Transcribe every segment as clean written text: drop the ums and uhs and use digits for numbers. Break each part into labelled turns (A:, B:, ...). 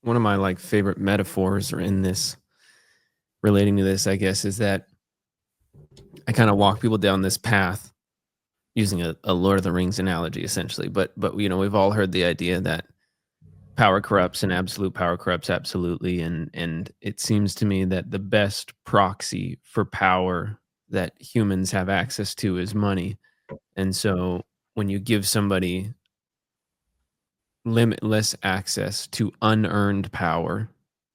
A: one of my like favorite metaphors or in this relating to this, I guess, is that I kind of walk people down this path using a Lord of the Rings analogy, essentially. But we've all heard the idea that power corrupts and absolute power corrupts absolutely, and it seems to me that the best proxy for power that humans have access to is money. And so when you give somebody limitless access to unearned power,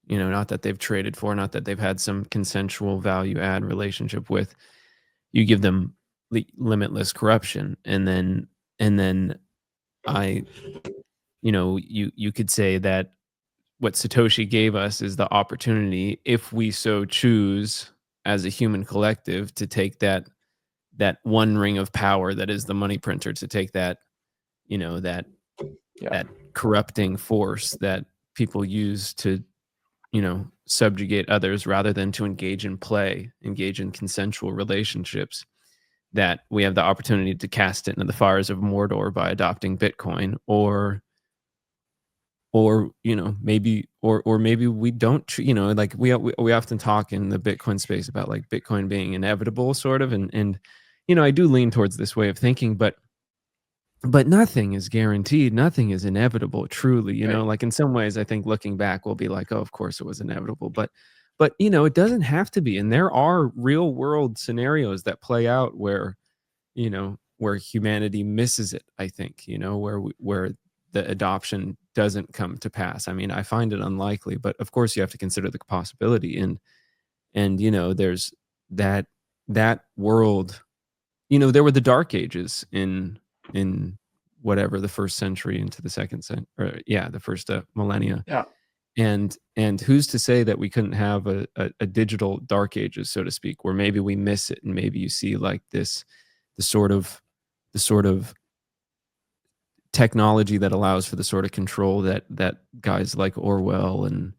A: not that they've traded for, not that they've had some consensual value add relationship with, you give them limitless corruption. And then I, you could say that what Satoshi gave us is the opportunity, if we so choose as a human collective, to take that one ring of power that is the money printer, to take that, that
B: Yeah.
A: that corrupting force that people use to, subjugate others rather than to engage in play, engage in consensual relationships, that we have the opportunity to cast it into the fires of Mordor by adopting Bitcoin, or maybe we don't, like we often talk in the Bitcoin space about like Bitcoin being inevitable, sort of, and I do lean towards this way of thinking, but nothing is guaranteed, nothing is inevitable, truly,
B: Right.
A: like in some ways I think looking back we'll be like, oh, of course it was inevitable, but it doesn't have to be. And there are real world scenarios that play out where humanity misses it, I think, where the adoption doesn't come to pass. I mean, I find it unlikely, but of course you have to consider the possibility. And there's that world. There were the dark ages in whatever, the first century into the second century, or yeah, the first millennia.
B: Yeah.
A: And who's to say that we couldn't have a digital dark ages, so to speak, where maybe we miss it, and maybe you see like the sort of the sort of technology that allows for the sort of control that guys like Orwell and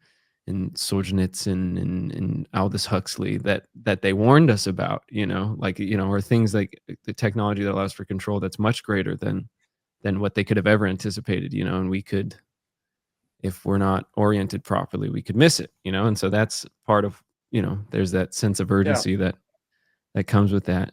A: Solzhenitsyn and Aldous Huxley that they warned us about, like, or things like the technology that allows for control that's much greater than what they could have ever anticipated, and we could, if we're not oriented properly, we could miss it, and so that's part of, there's that sense of
B: Yeah.
A: urgency that comes with that.